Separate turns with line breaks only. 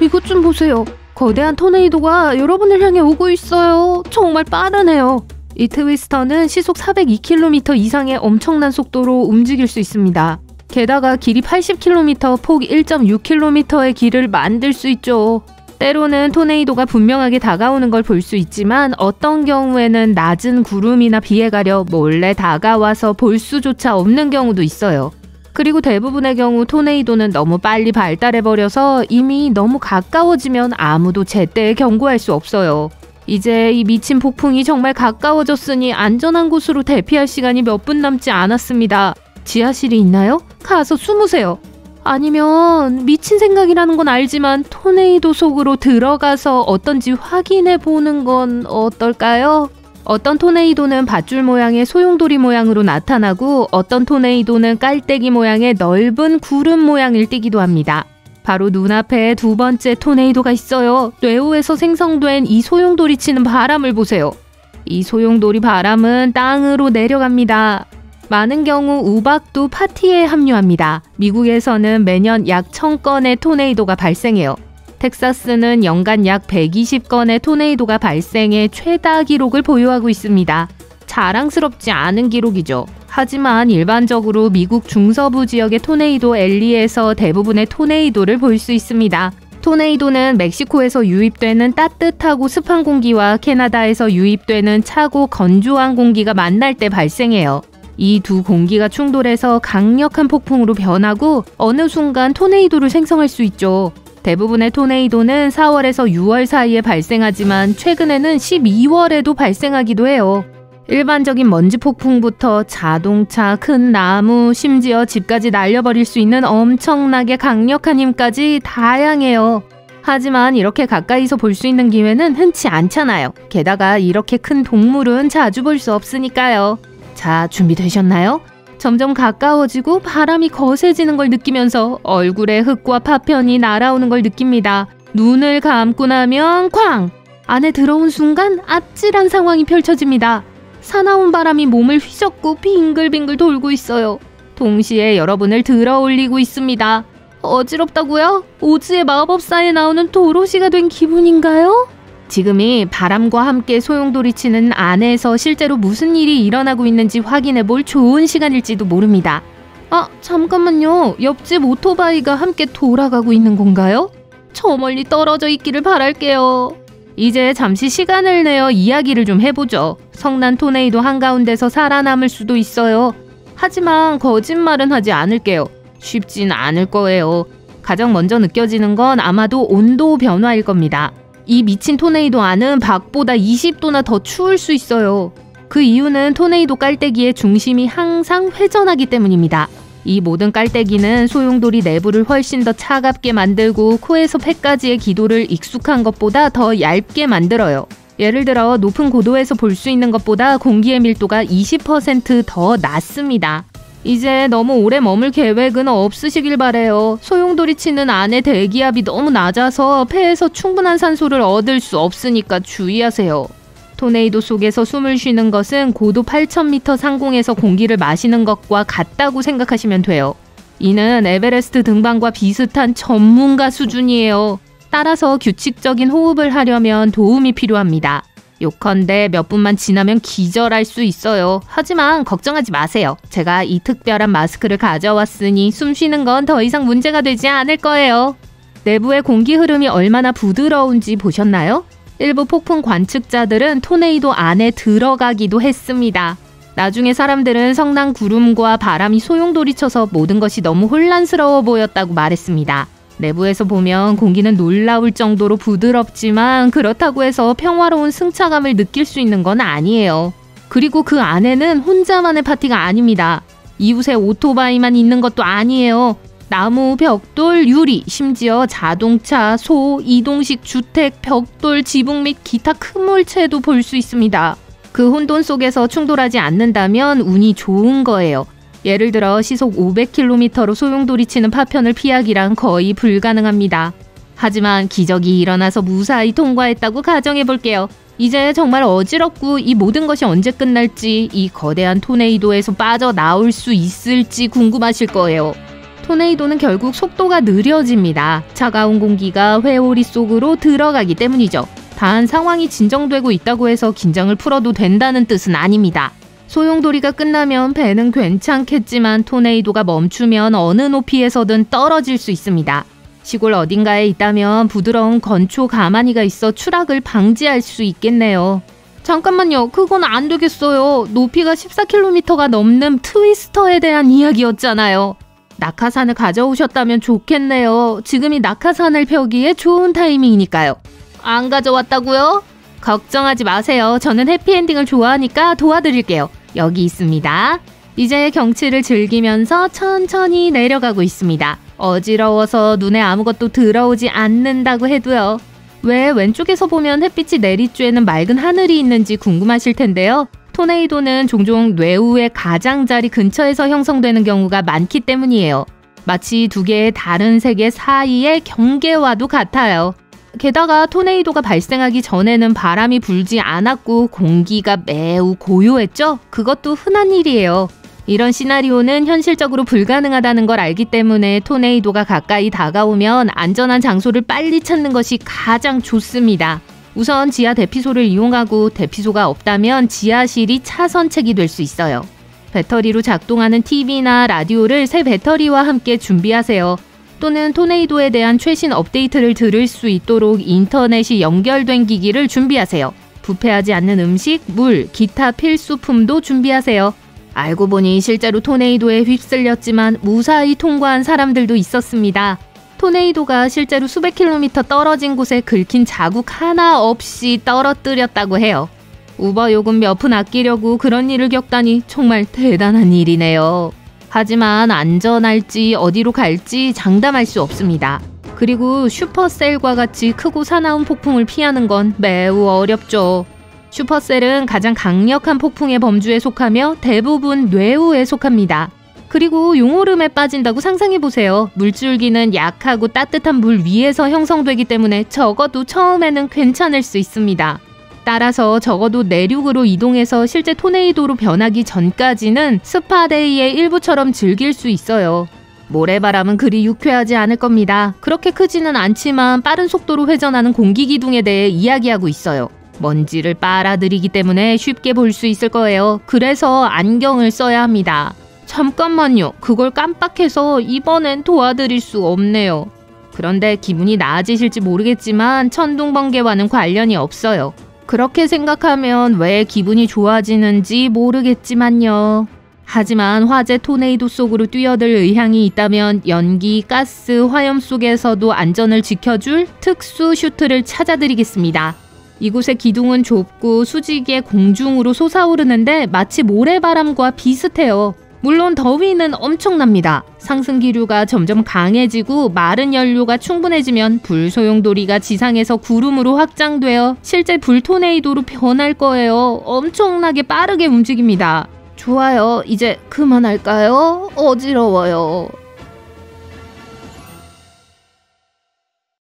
이것 좀 보세요. 거대한 토네이도가 여러분을 향해 오고 있어요. 정말 빠르네요. 이 트위스터는 시속 402km 이상의 엄청난 속도로 움직일 수 있습니다. 게다가 길이 80km, 폭 1.6km의 길을 만들 수 있죠. 때로는 토네이도가 분명하게 다가오는 걸 볼 수 있지만 어떤 경우에는 낮은 구름이나 비에 가려 몰래 다가와서 볼 수조차 없는 경우도 있어요. 그리고 대부분의 경우 토네이도는 너무 빨리 발달해버려서 이미 너무 가까워지면 아무도 제때 경고할 수 없어요. 이제 이 미친 폭풍이 정말 가까워졌으니 안전한 곳으로 대피할 시간이 몇 분 남지 않았습니다. 지하실이 있나요? 가서 숨으세요. 아니면 미친 생각이라는 건 알지만 토네이도 속으로 들어가서 어떤지 확인해 보는 건 어떨까요? 어떤 토네이도는 밧줄 모양의 소용돌이 모양으로 나타나고 어떤 토네이도는 깔때기 모양의 넓은 구름 모양을 띠기도 합니다. 바로 눈앞에 두 번째 토네이도가 있어요. 뇌호에서 생성된 이 소용돌이 치는 바람을 보세요. 이 소용돌이 바람은 땅으로 내려갑니다. 많은 경우 우박도 파티에 합류합니다. 미국에서는 매년 약 1000건의 토네이도가 발생해요. 텍사스는 연간 약 120건의 토네이도가 발생해 최다 기록을 보유하고 있습니다. 자랑스럽지 않은 기록이죠. 하지만 일반적으로 미국 중서부 지역의 토네이도 앨리에서 대부분의 토네이도를 볼 수 있습니다. 토네이도는 멕시코에서 유입되는 따뜻하고 습한 공기와 캐나다에서 유입되는 차고 건조한 공기가 만날 때 발생해요. 이 두 공기가 충돌해서 강력한 폭풍으로 변하고 어느 순간 토네이도를 생성할 수 있죠. 대부분의 토네이도는 4월에서 6월 사이에 발생하지만 최근에는 12월에도 발생하기도 해요. 일반적인 먼지 폭풍부터 자동차, 큰 나무, 심지어 집까지 날려버릴 수 있는 엄청나게 강력한 힘까지 다양해요. 하지만 이렇게 가까이서 볼 수 있는 기회는 흔치 않잖아요. 게다가 이렇게 큰 동물은 자주 볼 수 없으니까요. 자, 준비되셨나요? 점점 가까워지고 바람이 거세지는 걸 느끼면서 얼굴에 흙과 파편이 날아오는 걸 느낍니다. 눈을 감고 나면 쾅! 안에 들어온 순간 아찔한 상황이 펼쳐집니다. 사나운 바람이 몸을 휘젓고 빙글빙글 돌고 있어요. 동시에 여러분을 들어올리고 있습니다. 어지럽다고요? 오즈의 마법사에 나오는 도로시가 된 기분인가요? 지금이 바람과 함께 소용돌이 치는 안에서 실제로 무슨 일이 일어나고 있는지 확인해 볼 좋은 시간일지도 모릅니다. 아, 잠깐만요. 옆집 오토바이가 함께 돌아가고 있는 건가요? 저 멀리 떨어져 있기를 바랄게요. 이제 잠시 시간을 내어 이야기를 좀 해보죠. 성난 토네이도 한가운데서 살아남을 수도 있어요. 하지만 거짓말은 하지 않을게요. 쉽진 않을 거예요. 가장 먼저 느껴지는 건 아마도 온도 변화일 겁니다. 이 미친 토네이도 안은 밖보다 20도나 더 추울 수 있어요. 그 이유는 토네이도 깔때기의 중심이 항상 회전하기 때문입니다. 이 모든 깔때기는 소용돌이 내부를 훨씬 더 차갑게 만들고 코에서 폐까지의 기도를 익숙한 것보다 더 얇게 만들어요. 예를 들어 높은 고도에서 볼 수 있는 것보다 공기의 밀도가 20% 더 낮습니다. 이제 너무 오래 머물 계획은 없으시길 바래요. 소용돌이 치는 안의 대기압이 너무 낮아서 폐에서 충분한 산소를 얻을 수 없으니까 주의하세요. 토네이도 속에서 숨을 쉬는 것은 고도 8,000m 상공에서 공기를 마시는 것과 같다고 생각하시면 돼요. 이는 에베레스트 등반과 비슷한 전문가 수준이에요. 따라서 규칙적인 호흡을 하려면 도움이 필요합니다. 요컨대 몇 분만 지나면 기절할 수 있어요. 하지만 걱정하지 마세요. 제가 이 특별한 마스크를 가져왔으니 숨 쉬는 건 더 이상 문제가 되지 않을 거예요. 내부의 공기 흐름이 얼마나 부드러운지 보셨나요? 일부 폭풍 관측자들은 토네이도 안에 들어가기도 했습니다. 나중에 사람들은 성난 구름과 바람이 소용돌이 쳐서 모든 것이 너무 혼란스러워 보였다고 말했습니다. 내부에서 보면 공기는 놀라울 정도로 부드럽지만 그렇다고 해서 평화로운 승차감을 느낄 수 있는 건 아니에요. 그리고 그 안에는 혼자만의 파티가 아닙니다. 이웃에 오토바이만 있는 것도 아니에요. 나무, 벽돌, 유리, 심지어 자동차, 소, 이동식 주택, 벽돌, 지붕 및 기타 큰 물체도 볼 수 있습니다. 그 혼돈 속에서 충돌하지 않는다면 운이 좋은 거예요. 예를 들어 시속 500km로 소용돌이 치는 파편을 피하기란 거의 불가능합니다. 하지만 기적이 일어나서 무사히 통과했다고 가정해볼게요. 이제 정말 어지럽고 이 모든 것이 언제 끝날지, 이 거대한 토네이도에서 빠져나올 수 있을지 궁금하실 거예요. 토네이도는 결국 속도가 느려집니다. 차가운 공기가 회오리 속으로 들어가기 때문이죠. 단 상황이 진정되고 있다고 해서 긴장을 풀어도 된다는 뜻은 아닙니다. 소용돌이가 끝나면 배는 괜찮겠지만 토네이도가 멈추면 어느 높이에서든 떨어질 수 있습니다. 시골 어딘가에 있다면 부드러운 건초 가마니가 있어 추락을 방지할 수 있겠네요. 잠깐만요. 그건 안 되겠어요. 높이가 14km가 넘는 트위스터에 대한 이야기였잖아요. 낙하산을 가져오셨다면 좋겠네요. 지금이 낙하산을 펴기에 좋은 타이밍이니까요. 안 가져왔다고요? 걱정하지 마세요. 저는 해피엔딩을 좋아하니까 도와드릴게요. 여기 있습니다. 이제 경치를 즐기면서 천천히 내려가고 있습니다. 어지러워서 눈에 아무것도 들어오지 않는다고 해도요. 왜 왼쪽에서 보면 햇빛이 내리쬐는 맑은 하늘이 있는지 궁금하실 텐데요. 토네이도는 종종 뇌우의 가장자리 근처에서 형성되는 경우가 많기 때문이에요. 마치 두 개의 다른 세계 사이의 경계와도 같아요. 게다가 토네이도가 발생하기 전에는 바람이 불지 않았고 공기가 매우 고요했죠? 그것도 흔한 일이에요. 이런 시나리오는 현실적으로 불가능하다는 걸 알기 때문에 토네이도가 가까이 다가오면 안전한 장소를 빨리 찾는 것이 가장 좋습니다. 우선 지하 대피소를 이용하고 대피소가 없다면 지하실이 차선책이 될 수 있어요. 배터리로 작동하는 TV나 라디오를 새 배터리와 함께 준비하세요. 또는 토네이도에 대한 최신 업데이트를 들을 수 있도록 인터넷이 연결된 기기를 준비하세요. 부패하지 않는 음식, 물, 기타 필수품도 준비하세요. 알고 보니 실제로 토네이도에 휩쓸렸지만 무사히 통과한 사람들도 있었습니다. 토네이도가 실제로 수백 킬로미터 떨어진 곳에 긁힌 자국 하나 없이 떨어뜨렸다고 해요. 우버 요금 몇 푼 아끼려고 그런 일을 겪다니 정말 대단한 일이네요. 하지만 안전할지 어디로 갈지 장담할 수 없습니다. 그리고 슈퍼셀과 같이 크고 사나운 폭풍을 피하는 건 매우 어렵죠. 슈퍼셀은 가장 강력한 폭풍의 범주에 속하며 대부분 뇌우에 속합니다. 그리고 용오름에 빠진다고 상상해보세요. 물줄기는 약하고 따뜻한 물 위에서 형성되기 때문에 적어도 처음에는 괜찮을 수 있습니다. 따라서 적어도 내륙으로 이동해서 실제 토네이도로 변하기 전까지는 스파데이의 일부처럼 즐길 수 있어요. 모래바람은 그리 유쾌하지 않을 겁니다. 그렇게 크지는 않지만 빠른 속도로 회전하는 공기기둥에 대해 이야기하고 있어요. 먼지를 빨아들이기 때문에 쉽게 볼 수 있을 거예요. 그래서 안경을 써야 합니다. 잠깐만요. 그걸 깜빡해서 이번엔 도와드릴 수 없네요. 그런데 기분이 나아지실지 모르겠지만 천둥번개와는 관련이 없어요. 그렇게 생각하면 왜 기분이 좋아지는지 모르겠지만요. 하지만 화재 토네이도 속으로 뛰어들 의향이 있다면 연기, 가스, 화염 속에서도 안전을 지켜줄 특수 슈트를 찾아드리겠습니다. 이곳의 기둥은 좁고 수직에 공중으로 솟아오르는데 마치 모래바람과 비슷해요. 물론 더위는 엄청납니다. 상승 기류가 점점 강해지고 마른 연료가 충분해지면 불소용돌이가 지상에서 구름으로 확장되어 실제 불토네이도로 변할 거예요. 엄청나게 빠르게 움직입니다. 좋아요. 이제 그만할까요? 어지러워요.